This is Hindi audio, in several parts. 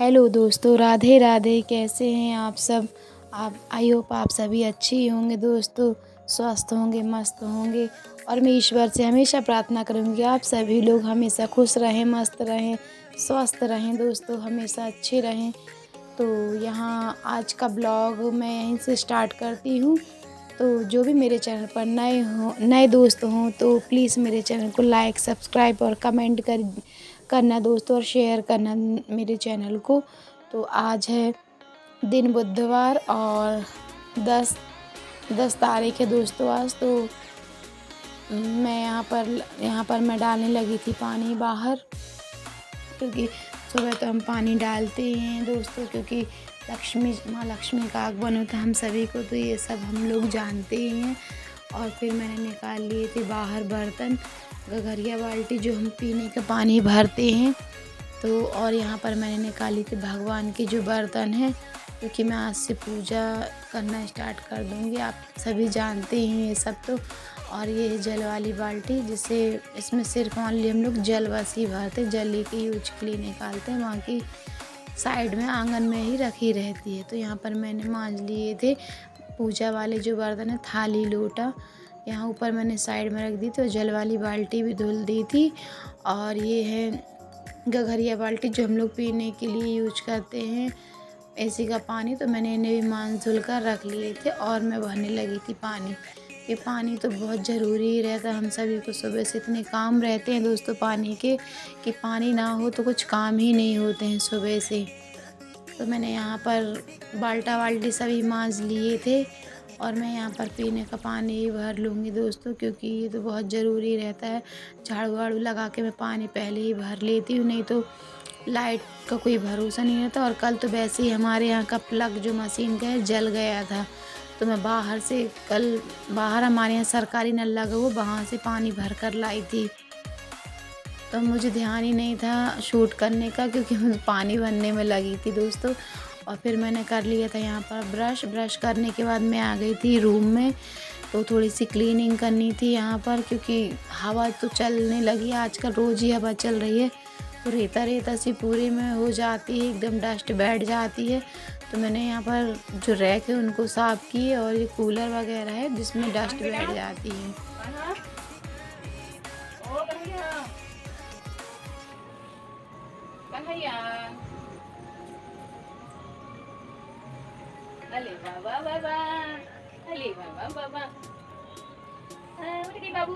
हेलो दोस्तों, राधे राधे। कैसे हैं आप सब? आप आई होप आप सभी अच्छे ही होंगे दोस्तों, स्वस्थ होंगे, मस्त होंगे। और मैं ईश्वर से हमेशा प्रार्थना करूँगी आप सभी लोग हमेशा खुश रहें, मस्त रहें, स्वस्थ रहें दोस्तों, हमेशा अच्छे रहें। तो यहाँ आज का ब्लॉग मैं यहीं से स्टार्ट करती हूँ। तो जो भी मेरे चैनल पर नए दोस्त हों तो प्लीज़ मेरे चैनल को लाइक, सब्सक्राइब और कमेंट करना दोस्तों, और शेयर करना मेरे चैनल को। तो आज है दिन बुधवार और 10 तारीख है दोस्तों आज। तो मैं यहाँ पर मैं डालने लगी थी पानी बाहर, क्योंकि सुबह तो हम पानी डालते ही हैं दोस्तों, क्योंकि माँ लक्ष्मी का आगमन होता है हम सभी को, तो ये सब हम लोग जानते ही हैं। और फिर मैंने निकाल लिए थे बाहर बर्तन, गगरिया बाल्टी जो हम पीने का पानी भरते हैं। तो और यहाँ पर मैंने निकाली थी भगवान के जो बर्तन हैं, क्योंकि मैं आज से पूजा करना स्टार्ट कर दूँगी, आप सभी जानते ही ये सब तो। और ये है जल वाली बाल्टी, जिसे इसमें सिर्फ ओनली हम लोग जल बस ही भरते, जल ही के यूज के लिए निकालते हैं, बाकी साइड में आंगन में ही रखी रहती है। तो यहाँ पर मैंने मांज लिए थे पूजा वाले जो बर्तन है, थाली लोटा यहाँ ऊपर मैंने साइड में रख दी थी, और जल वाली बाल्टी भी धुल दी थी। और ये है गगरिया बाल्टी जो हम लोग पीने के लिए यूज करते हैं, एसी का पानी। तो मैंने इन्हें भी मांज धुल कर रख लिए थे, और मैं भरने लगी थी पानी। ये पानी तो बहुत ज़रूरी ही रहता है हम सभी को, सुबह से इतने काम रहते हैं दोस्तों पानी के, कि पानी ना हो तो कुछ काम ही नहीं होते हैं सुबह से। तो मैंने यहाँ पर बाल्टी सभी मांज लिए थे, और मैं यहाँ पर पीने का पानी ही भर लूँगी दोस्तों, क्योंकि ये तो बहुत ज़रूरी रहता है। झाड़ू वाड़ू लगा के मैं पानी पहले ही भर लेती हूँ, नहीं तो लाइट का कोई भरोसा नहीं रहता। और कल तो वैसे ही हमारे यहाँ का प्लग जो मशीन का है जल गया था, तो मैं बाहर हमारे यहाँ सरकारी नल लगा हुआ, वहाँ से पानी भर कर लाई थी। तो मुझे ध्यान ही नहीं था शूट करने का, क्योंकि मुझे पानी भरने में लगी थी दोस्तों। और फिर मैंने कर लिया था यहाँ पर ब्रश करने के बाद मैं आ गई थी रूम में। तो थोड़ी सी क्लीनिंग करनी थी यहाँ पर, क्योंकि हवा तो चलने लगी, आजकल रोज़ ही हवा चल रही है, तो रेता सी पूरे में हो जाती है, एकदम डस्ट बैठ जाती है। तो मैंने यहाँ पर जो रैक है उनको साफ़ किए, और ये कूलर वगैरह है जिसमें डस्ट बैठ जाती है। अले बाबा बाबा, अले बाबा बाबा, उठ गई बाबू,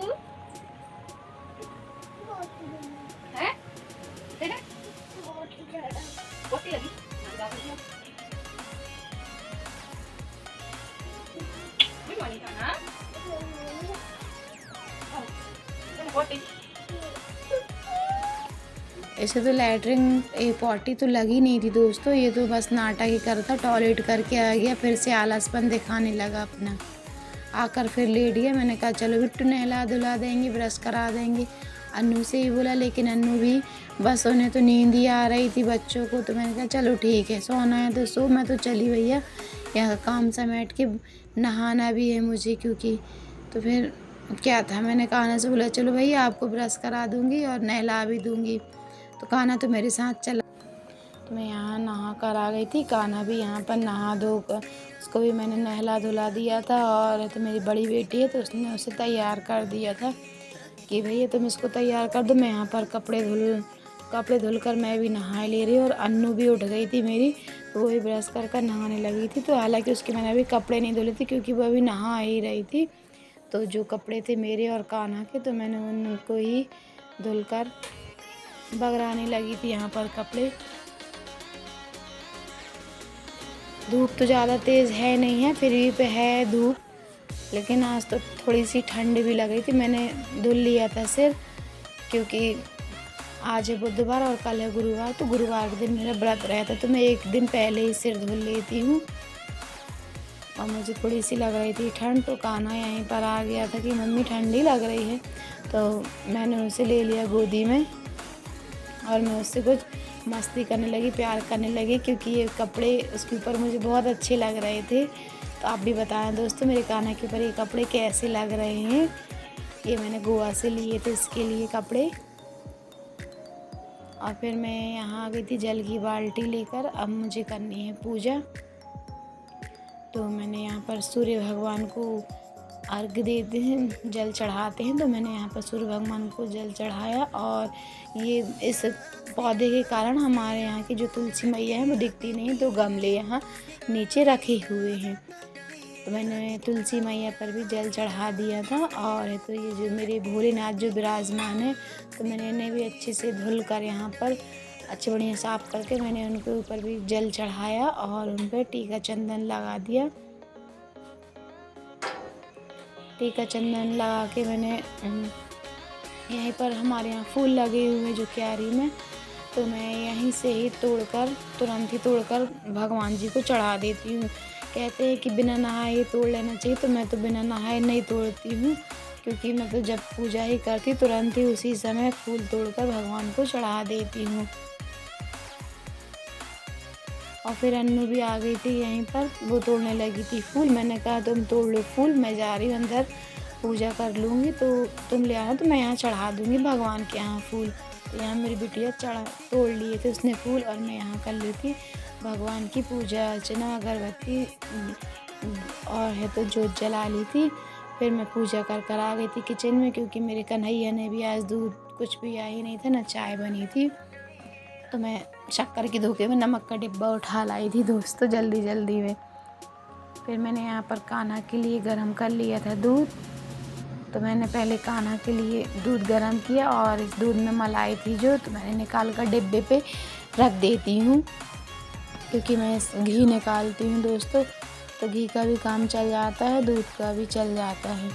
हैं? देखा? पोटी लगी, भी पानी खाना, पोटी। ऐसे तो लैटरिन पॉटी तो लगी नहीं थी दोस्तों, ये तो बस नाटक ही कर था, टॉयलेट करके आ गया, फिर से आलसपन दिखाने लगा अपना। आकर फिर लेट गया। मैंने कहा चलो बिट्टू नहला धुला देंगे, ब्रश करा देंगे। अन्नू से ही बोला, लेकिन अन्नू भी बस उन्हें तो नींद ही आ रही थी बच्चों को। तो मैंने कहा चलो ठीक है, सोना है तो सो, मैं तो चली भैया, यहाँ काम समेट के नहाना भी है मुझे, क्योंकि तो फिर क्या था, मैंने कान्हा से बोला चलो भैया आपको ब्रश करा दूँगी और नहला भी दूँगी। तो कान्हा तो मेरे साथ चला। तो मैं यहाँ नहा कर आ गई थी, कान्हा भी यहाँ पर नहा धो कर, उसको भी मैंने नहला धुला दिया था। और तो मेरी बड़ी बेटी है, तो उसने उसे तैयार कर दिया था कि भैया तुम इसको तैयार कर दो, मैं यहाँ पर कपड़े धुल कर मैं भी नहा ले रही हूँ। और अन्नू भी उठ गई थी मेरी, तो वो भी ब्रश कर नहाने लगी थी। तो हालांकि उसके मैंने अभी कपड़े नहीं धुले थे, क्योंकि वो अभी नहा ही रही थी। तो जो कपड़े थे मेरे और कान्हा के, तो मैंने उनको ही धुल कर बगराने लगी थी यहाँ पर कपड़े। धूप तो ज़्यादा तेज़ है नहीं है, फिर भी पे है धूप, लेकिन आज तो थोड़ी सी ठंड भी लग रही थी। मैंने धुल लिया था सिर, क्योंकि आज है बुधवार और कल है गुरुवार, तो गुरुवार के दिन मेरा व्रत रहता है, तो मैं एक दिन पहले ही सिर धुल लेती हूँ। और मुझे थोड़ी सी लग रही थी ठंड, तो कान्हा यहीं पर आ गया था कि मम्मी ठंडी लग रही है, तो मैंने उसे ले लिया गोदी में, और मैं उससे कुछ मस्ती करने लगी, प्यार करने लगी, क्योंकि ये कपड़े उसके ऊपर मुझे बहुत अच्छे लग रहे थे। तो आप भी बताएं दोस्तों मेरे कान्हा के ऊपर ये कपड़े कैसे लग रहे हैं। ये मैंने गोवा से लिए थे इसके लिए कपड़े। और फिर मैं यहाँ आ गई थी जल की बाल्टी लेकर। अब मुझे करनी है पूजा। तो मैंने यहाँ पर सूर्य भगवान को अर्घ देते हैं, जल चढ़ाते हैं, तो मैंने यहाँ पर सूर्य भगवान को जल चढ़ाया। और ये इस पौधे के कारण हमारे यहाँ की जो तुलसी मैया है वो दिखती नहीं है, तो गमले यहाँ नीचे रखे हुए हैं। तो मैंने तुलसी मैया पर भी जल चढ़ा दिया था। और तो ये जो मेरे भोलेनाथ जो विराजमान है, तो मैंने इन्हें भी अच्छे से धुल कर यहाँ पर अच्छे बढ़िया साफ़ करके मैंने उनके ऊपर भी जल चढ़ाया और उन पर टीका चंदन लगा दिया। टीका चंदन लगा के मैंने यहीं पर हमारे यहाँ फूल लगे हुए जो क्यारी में, तो मैं यहीं से ही तुरंत ही तोड़कर भगवान जी को चढ़ा देती हूँ। कहते हैं कि बिना नहाए तोड़ लेना चाहिए, तो मैं तो बिना नहाए नहीं तोड़ती हूँ, क्योंकि मैं तो जब पूजा ही करती तुरंत ही उसी समय फूल तोड़कर भगवान को चढ़ा देती हूँ। और फिर अन्नू भी आ गई थी यहीं पर, वो तोड़ने लगी थी फूल। मैंने कहा तुम तोड़ लो फूल, मैं जा रही हूँ अंदर पूजा कर लूँगी, तो तुम ले आना, तो मैं यहाँ चढ़ा दूँगी भगवान के यहाँ फूल। तो यहाँ मेरी बिटिया तोड़ लिए थे उसने फूल, और मैं यहाँ कर ली थी भगवान की पूजा अर्चना, अगरबत्ती और है तो जोत जला ली थी। फिर मैं पूजा कर आ गई थी किचन में, क्योंकि मेरे कन्हैया ने भी आज दूध कुछ पिया ही नहीं था, ना चाय बनी थी। तो मैं शक्कर की धोखे में नमक का डिब्बा उठा लाई थी दोस्तों जल्दी में। फिर मैंने यहाँ पर कान्हा के लिए गरम कर लिया था दूध। तो मैंने पहले कान्हा के लिए दूध गरम किया, और इस दूध में मलाई थी जो, तो मैंने निकाल कर डिब्बे पे रख देती हूँ, क्योंकि मैं घी निकालती हूँ दोस्तों, तो घी का भी काम चल जाता है, दूध का भी चल जाता है।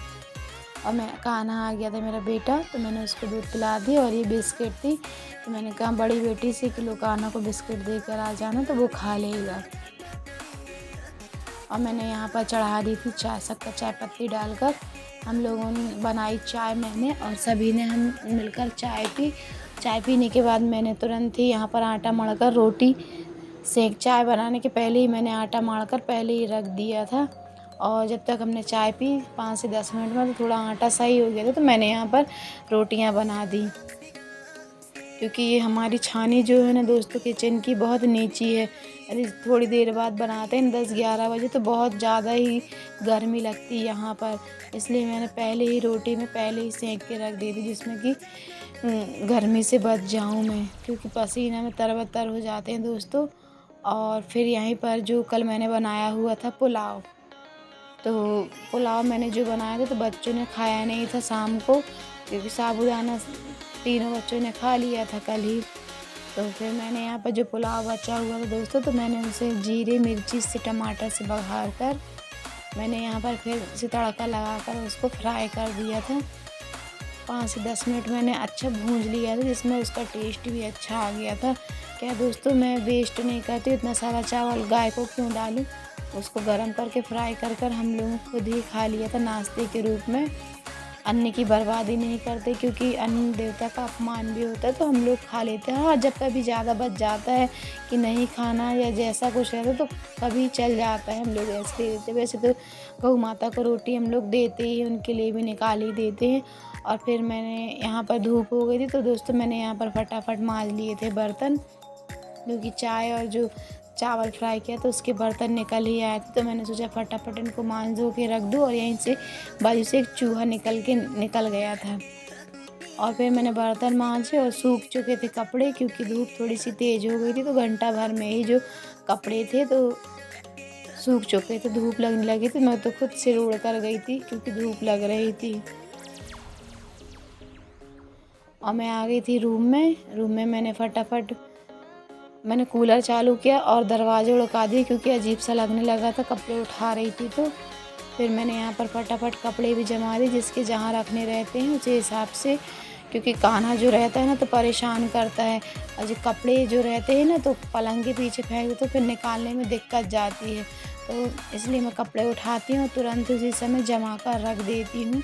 और मैं कान्हा आ गया था मेरा बेटा, तो मैंने उसको दूध पिला दी। और ये बिस्किट थी, तो मैंने कहा बड़ी बेटी से कि लो कान्हा को बिस्किट देकर आ जाना, तो वो खा लेगा। और मैंने यहाँ पर चढ़ा दी थी शक्कर चाय पत्ती डालकर। हम लोगों ने बनाई चाय मैंने, और सभी ने हम मिलकर चाय पी। चाय पीने के बाद मैंने तुरंत ही यहाँ पर आटा मढ़कर रोटी चाय बनाने के पहले ही मैंने आटा मढ़कर पहले ही रख दिया था। और जब तक हमने चाय पी 5 से 10 मिनट में, तो थोड़ा आटा सही हो गया था, तो मैंने यहाँ पर रोटियाँ बना दी। क्योंकि ये हमारी छानी जो है ना दोस्तों किचन की बहुत नीची है, अरे थोड़ी देर बाद बनाते हैं 10-11 बजे, तो बहुत ज़्यादा ही गर्मी लगती है यहाँ पर। इसलिए मैंने पहले ही रोटी में पहले ही सेंक के रख दी थी, जिसमें कि गर्मी से बच जाऊँ मैं, क्योंकि पसीना में तरबतर हो जाते हैं दोस्तों। और फिर यहीं पर जो कल मैंने बनाया हुआ था पुलाव, तो पुलाव मैंने जो बनाया था, तो बच्चों ने खाया नहीं था शाम को, क्योंकि साबूदाना तीनों बच्चों ने खा लिया था कल ही। तो फिर मैंने यहाँ पर जो पुलाव बचा हुआ था दोस्तों, तो मैंने उसे जीरे मिर्ची से टमाटर से बघार कर मैंने यहाँ पर फिर से तड़का लगा कर उसको फ्राई कर दिया था। 5 से 10 मिनट मैंने अच्छा भूंज लिया था, जिसमें उसका टेस्ट भी अच्छा आ गया था। क्या दोस्तों, मैं वेस्ट नहीं करती, इतना सारा चावल गाय को क्यों डालूं। उसको गरम करके फ्राई कर हम लोगों खुद ही खा लिया था नाश्ते के रूप में। अन्न की बर्बादी नहीं करते, क्योंकि अन्न देवता का अपमान भी होता है, तो हम लोग खा लेते हैं। हाँ, जब कभी ज़्यादा बच जाता है कि नहीं खाना या जैसा कुछ रहता है, तो कभी चल जाता है, हम लोग ऐसे दे देते हैं। वैसे तो गौ माता को रोटी हम लोग देते ही, उनके लिए भी निकाल ही देते हैं। और फिर मैंने यहाँ पर धूप हो गई थी, तो दोस्तों मैंने यहाँ पर फटाफट मांज लिए थे बर्तन, क्योंकि चाय और जो चावल फ्राई किया तो उसके बर्तन निकल ही आए थे। तो मैंने सोचा फटाफट इनको मांज धो के रख दूँ, और यहीं से बाजू से एक चूहा निकल गया था। और फिर मैंने बर्तन मांजे, और सूख चुके थे कपड़े, क्योंकि धूप थोड़ी सी तेज़ हो गई थी, तो घंटा भर में ही जो कपड़े थे तो सूख चुके थे, धूप लगने लगी थी। मैं तो खुद से उड़ कर गई थी, क्योंकि धूप लग रही थी। और मैं आ गई थी रूम में मैंने फटाफट कूलर चालू किया और दरवाजे उड़का दिए, क्योंकि अजीब सा लगने लगा था, कपड़े उठा रही थी। तो फिर मैंने यहाँ पर फटाफट कपड़े भी जमा दिए, जिसके जहाँ रखने रहते हैं उसी हिसाब से, क्योंकि कान्हा जो रहता है ना तो परेशान करता है, और जो कपड़े जो रहते हैं ना तो पलंग के पीछे फेंक दो, तो फिर निकालने में दिक्कत जाती है। तो इसलिए मैं कपड़े उठाती हूँ, तुरंत उसी समय जमा कर रख देती हूँ।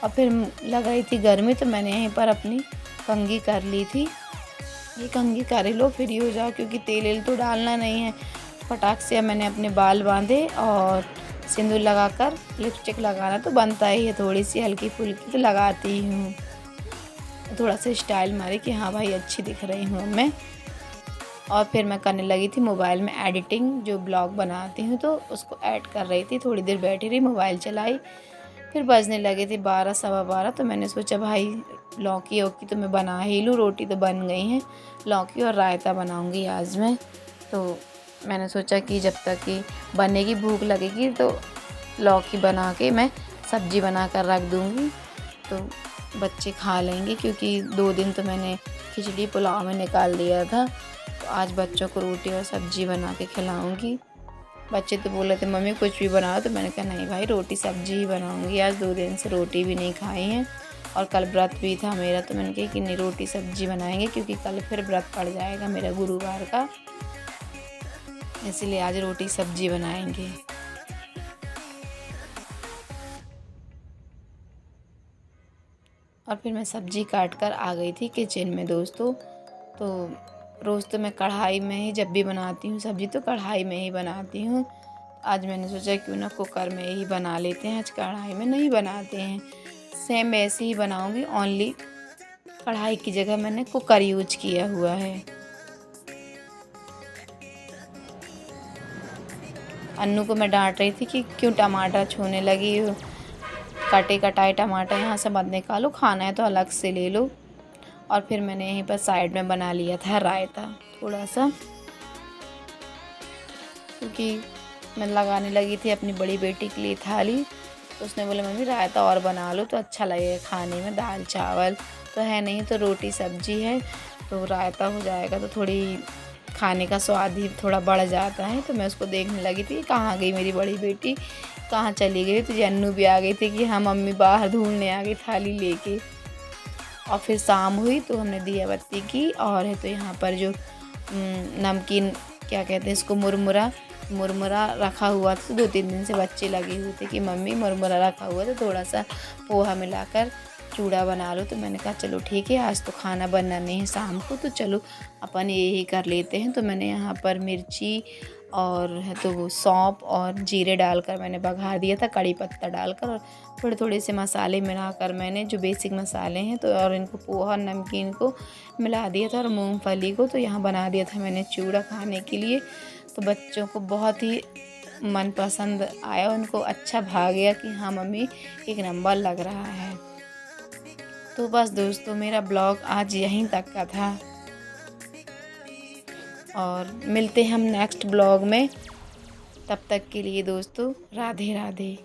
और फिर लग रही थी गर्मी, तो मैंने यहीं पर अपनी कंघी कर ली थी। ये कंघी कर लो फ्री हो जाओ, क्योंकि तेल तो डालना नहीं है। फटाक से मैंने अपने बाल बांधे, और सिंदूर लगाकर लिपस्टिक लगाना तो बनता ही है, थोड़ी सी हल्की फुल्की तो लगाती ही हूँ। थोड़ा सा स्टाइल मारी कि हाँ भाई अच्छी दिख रही हूँ मैं। और फिर मैं करने लगी थी मोबाइल में एडिटिंग, जो ब्लॉग बनाती हूँ तो उसको ऐड कर रही थी। थोड़ी देर बैठी रही, मोबाइल चलाई, फिर बजने लगे थे 12 सवा 12। तो मैंने सोचा भाई लौकी वौकी तो मैं बना ही लूँ, रोटी तो बन गई हैं, लौकी और रायता बनाऊँगी आज मैं। तो मैंने सोचा कि जब तक कि बनेगी भूख लगेगी तो लौकी बना के मैं सब्ज़ी बना कर रख दूँगी, तो बच्चे खा लेंगे। क्योंकि 2 दिन तो मैंने खिचड़ी पुलाव में निकाल दिया था, तो आज बच्चों को रोटी और सब्ज़ी बना के खिलाऊँगी। बच्चे तो बोल रहे थे मम्मी कुछ भी बनाओ, तो मैंने कहा नहीं भाई रोटी सब्ज़ी ही बनाऊँगी। आज 2 दिन से रोटी भी नहीं खाई हैं और कल व्रत भी था मेरा, तो मैंने कहा कि नहीं रोटी सब्ज़ी बनाएंगे, क्योंकि कल फिर व्रत पड़ जाएगा मेरा गुरुवार का, इसलिए आज रोटी सब्ज़ी बनाएंगे। और फिर मैं सब्ज़ी काट कर आ गई थी किचन में दोस्तों। तो रोज़ तो मैं कढ़ाई में ही जब भी बनाती हूँ सब्ज़ी, तो कढ़ाई में ही बनाती हूँ। आज मैंने सोचा क्यों ना कुकर में ही बना लेते हैं, आज कढ़ाई में नहीं बनाते हैं। सेम ऐसे ही बनाऊँगी, ओनली कढ़ाई की जगह मैंने कुकर यूज किया हुआ है। अन्नू को मैं डांट रही थी कि क्यों टमाटर छूने लगी हो, कटे कटाए टमाटर यहाँ से मत निकालो, खाना है तो अलग से ले लो। और फिर मैंने यहीं पर साइड में बना लिया था रायता थोड़ा सा, क्योंकि मैं लगाने लगी थी अपनी बड़ी बेटी के लिए थाली, तो उसने बोला मम्मी रायता और बना लो तो अच्छा लगेगा खाने में, दाल चावल तो है नहीं तो रोटी सब्जी है, तो रायता हो जाएगा तो थोड़ी खाने का स्वाद ही थोड़ा बढ़ जाता है। तो मैं उसको देखने लगी थी कहाँ गई मेरी बड़ी बेटी, कहाँ चली गई। तो अन्नू भी आ गई थी कि हाँ मम्मी बाहर ढूंढने आ गई थाली लेके। और फिर शाम हुई तो हमने दिया बत्ती की, और है तो यहाँ पर जो नमकीन क्या कहते हैं इसको, मुरमुरा रखा हुआ था। 2-3 दिन से बच्चे लगे हुए थे कि मम्मी मुरमुरा रखा हुआ तो थोड़ा सा पोहा मिलाकर चूड़ा बना लो। तो मैंने कहा चलो ठीक है, आज तो खाना बनना नहीं है शाम को, तो चलो अपन यही कर लेते हैं। तो मैंने यहाँ पर मिर्ची और है तो वो सौंफ और जीरे डालकर मैंने बघार दिया था, कड़ी पत्ता डालकर, और थोड़े थोड़े से मसाले मिलाकर मैंने जो बेसिक मसाले हैं तो, और इनको पोहा और नमकीन को मिला दिया था, और मूंगफली को तो यहाँ बना दिया था मैंने चूड़ा खाने के लिए। तो बच्चों को बहुत ही मनपसंद आया, उनको अच्छा भा गया कि हाँ मम्मी एक नंबर लग रहा है। तो बस दोस्तों मेरा ब्लॉग आज यहीं तक का था, और मिलते हैं हम नेक्स्ट ब्लॉग में। तब तक के लिए दोस्तों राधे राधे।